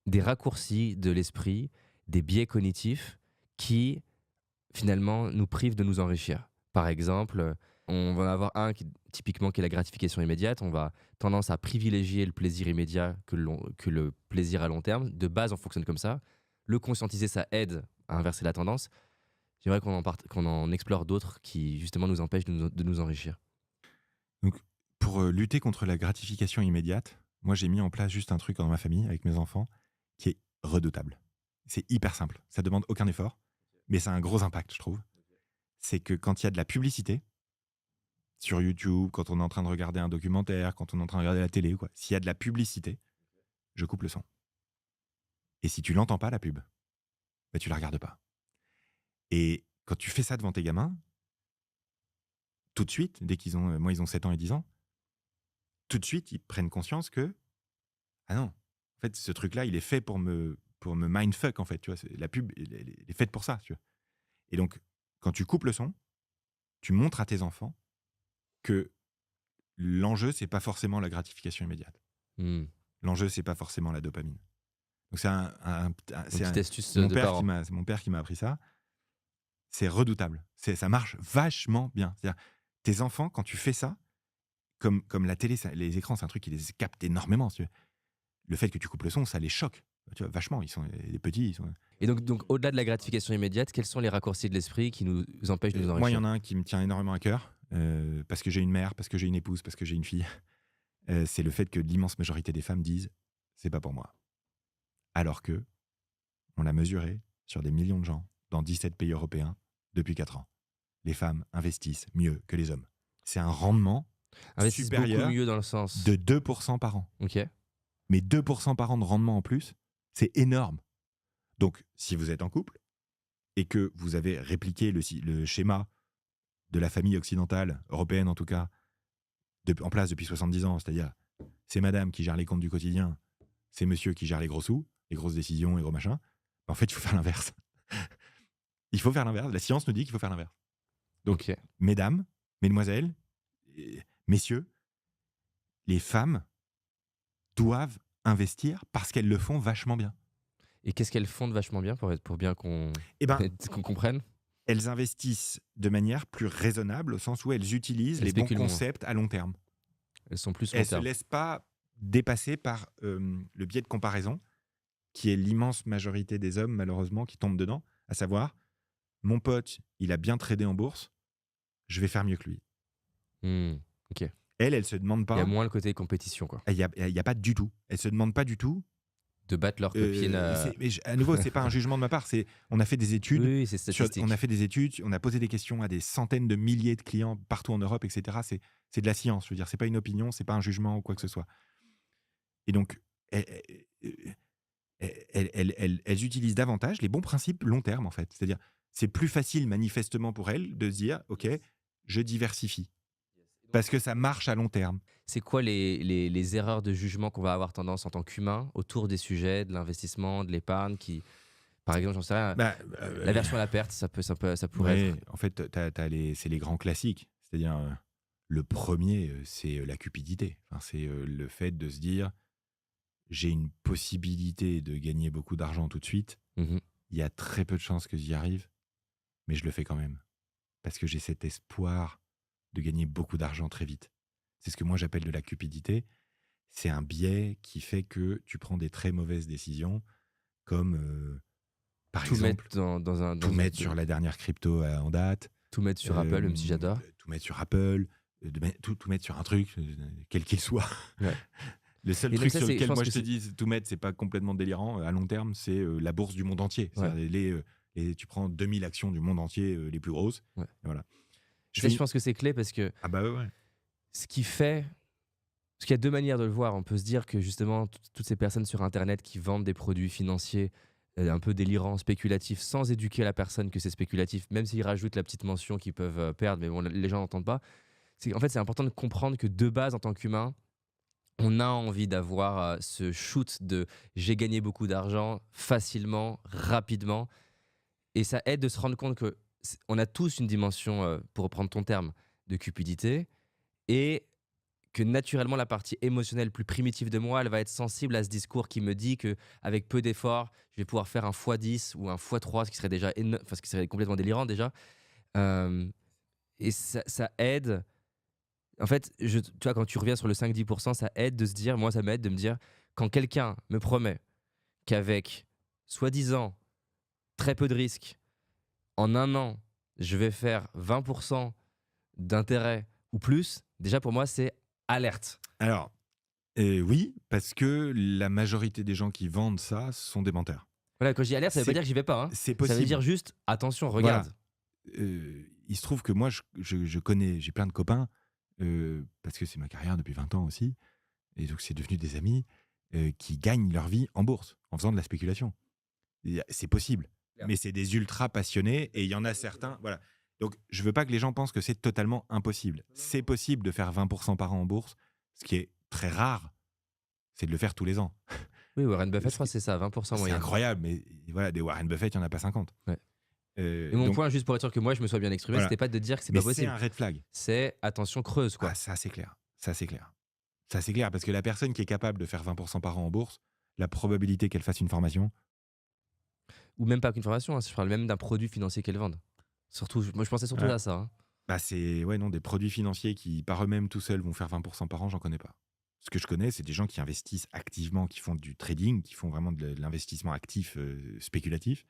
des raccourcis de l'esprit, des biais cognitifs qui, finalement, nous privent de nous enrichir. Par exemple, on va en avoir un qui, typiquement, qui est la gratification immédiate. On va tendance à privilégier le plaisir immédiat que le plaisir à long terme. De base, on fonctionne comme ça. Le conscientiser, ça aide à inverser la tendance. J'aimerais qu'on en explore d'autres qui, justement, nous empêchent de nous enrichir. Donc, pour lutter contre la gratification immédiate, moi j'ai mis en place juste un truc dans ma famille avec mes enfants qui est redoutable. C'est hyper simple, ça demande aucun effort, mais ça a un gros impact, je trouve. C'est que quand il y a de la publicité sur YouTube, quand on est en train de regarder un documentaire, quand on est en train de regarder la télé, quoi, s'il y a de la publicité, je coupe le son. Et si tu l'entends pas, la pub, bah, tu la regardes pas. Et quand tu fais ça devant tes gamins, tout de suite, dès qu'ils ont, moi ils ont 7 ans et 10 ans, tout de suite ils prennent conscience que ah non, en fait, ce truc-là, il est fait pour me mindfuck, en fait, tu vois? La pub, elle est faite pour ça, tu vois? Et donc, quand tu coupes le son, tu montres à tes enfants que l'enjeu, c'est pas forcément la gratification immédiate. Hmm. L'enjeu, c'est pas forcément la dopamine. Donc Une petite astuce c'est mon de père qui parents. m'a c'est mon père qui m'a appris ça. C'est redoutable. Ça marche vachement bien. C'est-à-dire, tes enfants, quand tu fais ça, comme la télé, les écrans, c'est un truc qui les capte énormément, si tu veux. Le fait que tu coupes le son, ça les choque. Tu vois, vachement. Les petits, ils sont. Et donc, au-delà de la gratification immédiate, quels sont les raccourcis de l'esprit qui nous empêchent de nous Moi, il y enrichir? en a un qui me tient énormément à cœur, parce que j'ai une mère, parce que j'ai une épouse, parce que j'ai une fille. C'est le fait que l'immense majorité des femmes disent: «C'est pas pour moi». Alors que on l'a mesuré sur des millions de gens dans 17 pays européens depuis 4 ans. Les femmes investissent mieux que les hommes. C'est un rendement Investissent beaucoup supérieur mieux dans le sens. de 2% par an. Ok. Mais 2% par an de rendement en plus, c'est énorme. Donc, si vous êtes en couple et que vous avez répliqué le schéma de la famille occidentale, européenne en tout cas, en place depuis 70 ans, c'est-à-dire c'est madame qui gère les comptes du quotidien, c'est monsieur qui gère les gros sous, les grosses décisions, les gros machins, en fait, il faut faire l'inverse. Il faut faire l'inverse. La science nous dit qu'il faut faire l'inverse. Donc, Ok. mesdames, mesdemoiselles, messieurs, les femmes doivent investir parce qu'elles le font vachement bien. Et qu'est-ce qu'elles font de vachement bien pour bien qu'on Eh ben, qu'on comprenne? elles investissent de manière plus raisonnable au sens où elles utilisent Elles les bons spéculent moins. concepts à long terme. Elles sont plus long Elles se terme. laissent pas dépasser par le biais de comparaison, qui est l'immense majorité des hommes, malheureusement, qui tombent dedans, à savoir, mon pote, il a bien tradé en bourse, je vais faire mieux que lui. Hmm. Ok. Elle se demande Il y a pas, moins le côté compétition, quoi. il y a pas du tout. Elle se demande pas du tout. De battre leur copine. À nouveau, c'est pas un jugement de ma part. On a fait des études. Oui, oui, c'est On a statistique. fait des études. On a posé des questions à des centaines de milliers de clients partout en Europe, etc. C'est de la science. Je veux dire, c'est pas une opinion, c'est pas un jugement ou quoi que ce soit. Et donc, elles utilisent davantage les bons principes long terme, en fait. C'est-à-dire, c'est plus facile manifestement pour elles de se dire, ok, je diversifie parce que ça marche à long terme. C'est quoi les erreurs de jugement qu'on va avoir tendance en tant qu'humain autour des sujets, de l'investissement, de l'épargne qui, par exemple, j'en sais rien, Bah, l'aversion à la perte, ça pourrait ouais, être. en fait, c'est les grands classiques. C'est-à-dire, le premier, c'est la cupidité. Enfin, c'est le fait de se dire, j'ai une possibilité de gagner beaucoup d'argent tout de suite. Mhm. Il y a très peu de chances que j'y arrive, mais je le fais quand même. Parce que j'ai cet espoir de gagner beaucoup d'argent très vite. C'est ce que moi j'appelle de la cupidité. C'est un biais qui fait que tu prends des très mauvaises décisions, comme par Tout mettre exemple dans un, tout mettre sur la dernière crypto en date, tout mettre sur Apple, même si j'adore. tout mettre sur Apple, tout mettre sur un truc, quel qu'il soit. Ouais. Le seul Et donc truc ça, sur je lequel pense moi que je te c'est. dis tout mettre, c'est pas complètement délirant à long terme, c'est la bourse du monde entier. Ouais. C'est-à-dire tu prends 2000 actions du monde entier, les plus grosses. Ouais. Et voilà. Je Ça, fais je pense que c'est clé parce que Ah bah ouais. ce qui fait. Parce qu'il y a deux manières de le voir. On peut se dire que justement, toutes ces personnes sur Internet qui vendent des produits financiers un peu délirants, spéculatifs, sans éduquer la personne que c'est spéculatif, même s'ils rajoutent la petite mention qu'ils peuvent perdre, mais bon, les gens n'entendent pas. En fait, c'est important de comprendre que de base, en tant qu'humain, on a envie d'avoir ce shoot de j'ai gagné beaucoup d'argent facilement, rapidement. Et ça aide de se rendre compte que on a tous une dimension, pour reprendre ton terme, de cupidité. Et que naturellement la partie émotionnelle plus primitive de moi, elle va être sensible à ce discours qui me dit que avec peu d'efforts, je vais pouvoir faire un x10 ou un x3, ce qui serait déjà enfin, ce qui serait complètement délirant déjà. Euh, et ça aide. En fait, tu vois, quand tu reviens sur le 5-10%, ça aide de se dire, moi ça m'aide de me dire, quand quelqu'un me promet qu'avec soi-disant très peu de risques, en un an, je vais faire 20% d'intérêt ou plus, déjà pour moi c'est alerte. Alors, oui, parce que la majorité des gens qui vendent ça sont des menteurs. Voilà, quand je dis alerte, ça veut pas C'est dire que j'y vais pas, hein. c'est Ça veut possible. dire juste, attention, Voilà. regarde. Il se trouve que moi, je connais, j'ai plein de copains, parce que c'est ma carrière depuis 20 ans aussi, et donc c'est devenu des amis qui gagnent leur vie en bourse, en faisant de la spéculation. C'est possible, Claire. mais c'est des ultra passionnés, et il y en a certains, voilà. Donc je veux pas que les gens pensent que c'est totalement impossible. C'est possible de faire 20% par an en bourse, ce qui est très rare, c'est de le faire tous les ans. Oui, Warren Buffett, je Ce crois qui- que c'est ça, 20% C'est moyenne. incroyable, mais voilà, des Warren Buffett, il n'y en a pas 50. Ouais. Et mon Donc, point, juste pour être sûr que moi je me sois bien exprimé, voilà. c'était pas de dire que c'est Mais pas c'est possible. un red flag. C'est attention creuse, quoi. Ah, ça, c'est clair. Ça, c'est clair. Ça, c'est clair, parce que la personne qui est capable de faire 20% par an en bourse, la probabilité qu'elle fasse une formation, Ou même pas qu'une formation, hein, je parle même d'un produit financier qu'elle vende. Surtout, moi je pensais surtout Ouais. à ça, hein. bah c'est ouais, non, des produits financiers qui, par eux-mêmes, tout seuls, vont faire 20% par an, j'en connais pas. Ce que je connais, c'est des gens qui investissent activement, qui font du trading, qui font vraiment de l'investissement actif spéculatif,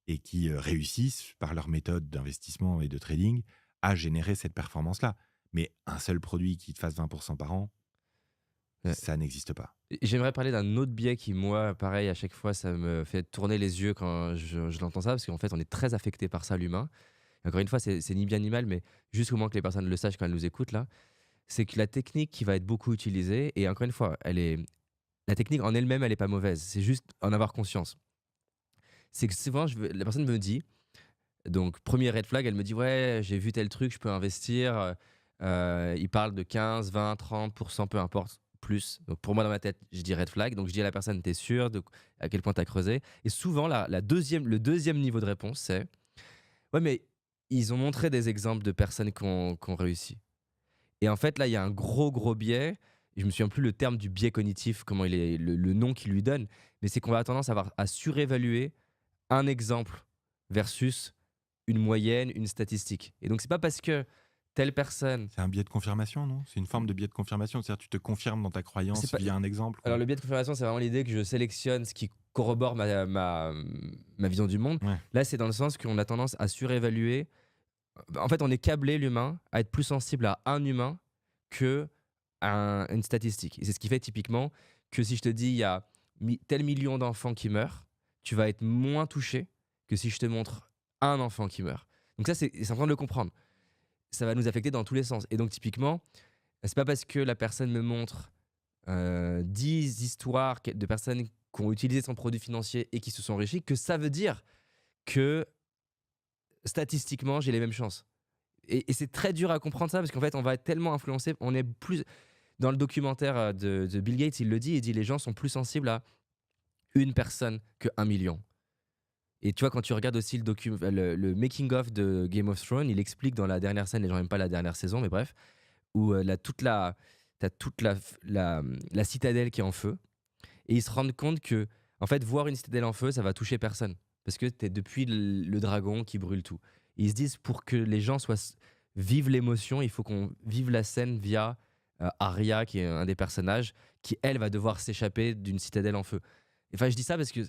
et qui réussissent, par leur méthode d'investissement et de trading, à générer cette performance-là. Mais un seul produit qui te fasse 20% par an, Ouais. ça n'existe pas. Et j'aimerais parler d'un autre biais qui, moi, pareil, à chaque fois, ça me fait tourner les yeux quand je l'entends ça, parce qu'en fait, on est très affecté par ça, l'humain. Et encore une fois, c'est ni bien ni mal, mais juste au moins que les personnes le sachent quand elles nous écoutent, là, c'est que la technique qui va être beaucoup utilisée, et encore une fois, la technique en elle-même, elle est pas mauvaise, c'est juste en avoir conscience. C'est que souvent, la personne me dit, donc premier red flag, elle me dit, ouais, j'ai vu tel truc, je peux investir. Il parle de 15, 20, 30%, peu importe, plus. Donc pour moi, dans ma tête, je dis red flag. Donc je dis à la personne, t'es sûr de à quel point t'as creusé. Et souvent, le deuxième niveau de réponse, c'est, ouais, mais ils ont montré des exemples de personnes qui ont réussi. Et en fait, là, il y a un gros biais. Je me souviens plus le terme du biais cognitif, comment il est, le nom qu'il lui donne. Mais c'est qu'on va avoir tendance à surévaluer un exemple versus une moyenne, une statistique. Et donc, c'est pas parce que telle personne. C'est un biais de confirmation, non? C'est une forme de biais de confirmation, c'est-à-dire tu te confirmes dans ta croyance C'est pas- via un exemple. Alors, le biais de confirmation, c'est vraiment l'idée que je sélectionne ce qui corrobore ma vision du monde. Ouais. Là, c'est dans le sens qu'on a tendance à surévaluer. En fait, on est câblé, l'humain, à être plus sensible à un humain que à une statistique. Et c'est ce qui fait typiquement que si je te dis il y a tel million d'enfants qui meurent, tu vas être moins touché que si je te montre un enfant qui meurt. Donc ça, c'est important de le comprendre. Ça va nous affecter dans tous les sens. Et donc typiquement, c'est pas parce que la personne me montre 10 histoires de personnes qui ont utilisé son produit financier et qui se sont enrichis que ça veut dire que statistiquement, j'ai les mêmes chances. Et c'est très dur à comprendre ça parce qu'en fait, on va être tellement influencé. On est plus. Dans le documentaire de Bill Gates, il le dit, il dit les gens sont plus sensibles à une personne que 1 million. Et tu vois, quand tu regardes aussi le making-of de Game of Thrones, il explique dans la dernière scène, les gens n'aiment pas la dernière saison, mais bref, où t'as toute la citadelle qui est en feu. Et ils se rendent compte que, en fait, voir une citadelle en feu, ça va toucher personne. Parce que t'es depuis le dragon qui brûle tout. Et ils se disent, pour que les gens vivent l'émotion, il faut qu'on vive la scène via Arya, qui est un des personnages, qui, elle, va devoir s'échapper d'une citadelle en feu. Enfin, je dis ça parce que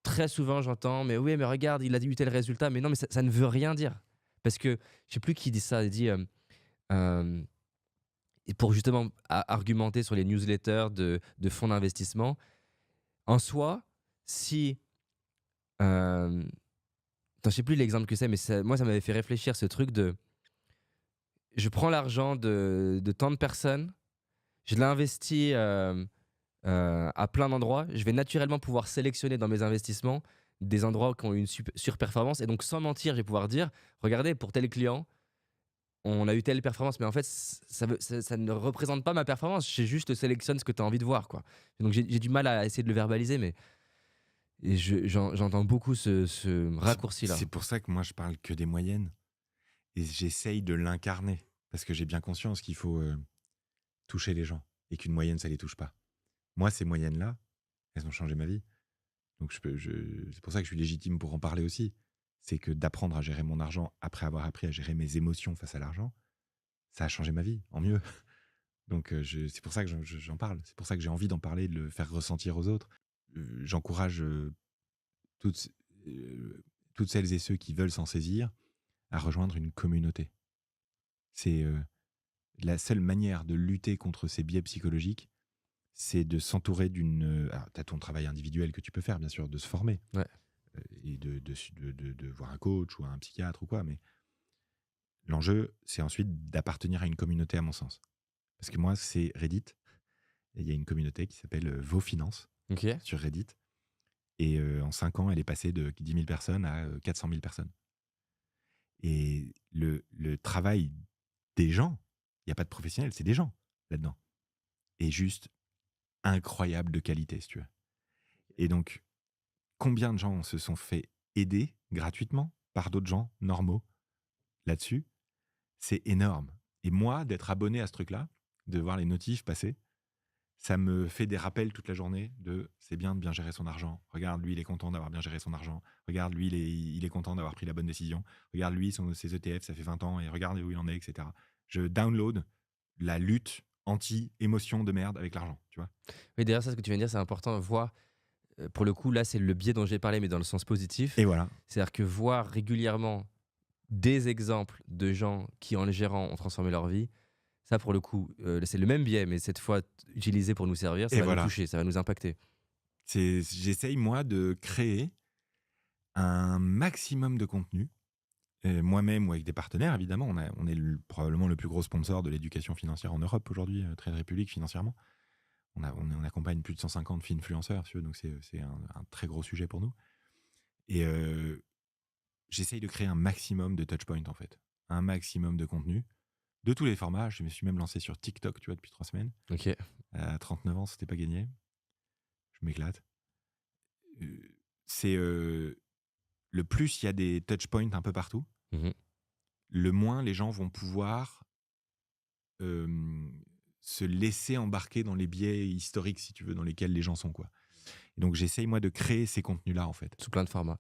très souvent, j'entends, mais oui, mais regarde, il a eu tel résultat. Mais non, mais ça ne veut rien dire. Parce que, je sais plus qui dit ça, il dit... et pour justement argumenter sur les newsletters de fonds d'investissement, en soi, si... je sais plus l'exemple que c'est, mais moi, ça m'avait fait réfléchir, ce truc de... Je prends l'argent de tant de personnes, je l'investis à plein d'endroits, je vais naturellement pouvoir sélectionner dans mes investissements des endroits qui ont une surperformance. Et donc, sans mentir, je vais pouvoir dire, regardez, pour tel client, on a eu telle performance, mais en fait, ça ne représente pas ma performance. J'ai juste sélectionne ce que tu as envie de voir, quoi. Et donc, j'ai du mal à essayer de le verbaliser, mais j'entends beaucoup ce raccourci-là. C'est pour ça que moi, je parle que des moyennes. Et j'essaye de l'incarner. Parce que j'ai bien conscience qu'il faut toucher les gens et qu'une moyenne, ça les touche pas. Moi, ces moyennes-là, elles ont changé ma vie. Donc, c'est pour ça que je suis légitime pour en parler aussi. C'est que d'apprendre à gérer mon argent après avoir appris à gérer mes émotions face à l'argent, ça a changé ma vie, en mieux. Donc, c'est pour ça que j'en parle. C'est pour ça que j'ai envie d'en parler, de le faire ressentir aux autres. J'encourage toutes, euh, toutes celles et ceux qui veulent s'en saisir à rejoindre une communauté. C'est la seule manière de lutter contre ces biais psychologiques, c'est de s'entourer d'une. Alors, tu as ton travail individuel que tu peux faire, bien sûr, de se former Ouais. et de voir un coach ou un psychiatre ou quoi, mais l'enjeu, c'est ensuite d'appartenir à une communauté, à mon sens. Parce que moi, c'est Reddit, et il y a une communauté qui s'appelle Vos Finances Ok. sur Reddit, et en 5 ans, elle est passée de 10 000 personnes à 400 000 personnes. Et le travail des gens, il n'y a pas de professionnels, c'est des gens là-dedans, est juste incroyable de qualité, si tu veux. Et donc, combien de gens se sont fait aider gratuitement par d'autres gens normaux là-dessus, c'est énorme. Et moi, d'être abonné à ce truc-là, de voir les notifs passer, ça me fait des rappels toute la journée de c'est bien de bien gérer son argent. Regarde, lui, il est content d'avoir bien géré son argent. Regarde, lui, il est content d'avoir pris la bonne décision. Regarde, lui, ses ETF, ça fait 20 ans et regarde où il en est, etc. Je download la lutte anti-émotion de merde avec l'argent, tu vois. Oui, d'ailleurs, ça, ce que tu viens de dire, c'est important. Voir, pour le coup, là, c'est le biais dont j'ai parlé, mais dans le sens positif. Et voilà. C'est-à-dire que voir régulièrement des exemples de gens qui, en le gérant, ont transformé leur vie, ça, pour le coup, c'est le même biais, mais cette fois utilisé pour nous servir, ça Et va voilà. nous toucher, ça va nous impacter. J'essaye, moi, de créer un maximum de contenu, moi-même ou avec des partenaires, évidemment. On est probablement le plus gros sponsor de l'éducation financière en Europe aujourd'hui, Trade Republic, financièrement. On accompagne plus de 150 influenceurs, donc c'est un très gros sujet pour nous. Et j'essaye de créer un maximum de touchpoints, en fait. Un maximum de contenu, de tous les formats. Je me suis même lancé sur TikTok, tu vois, depuis 3 semaines. Ok. À 39 ans, c'était pas gagné. Je m'éclate. C'est le plus il y a des touchpoints un peu partout, Mhm. le moins les gens vont pouvoir se laisser embarquer dans les biais historiques, si tu veux, dans lesquels les gens sont, quoi. Et donc, j'essaye, moi, de créer ces contenus-là, en fait. Sous plein de formats.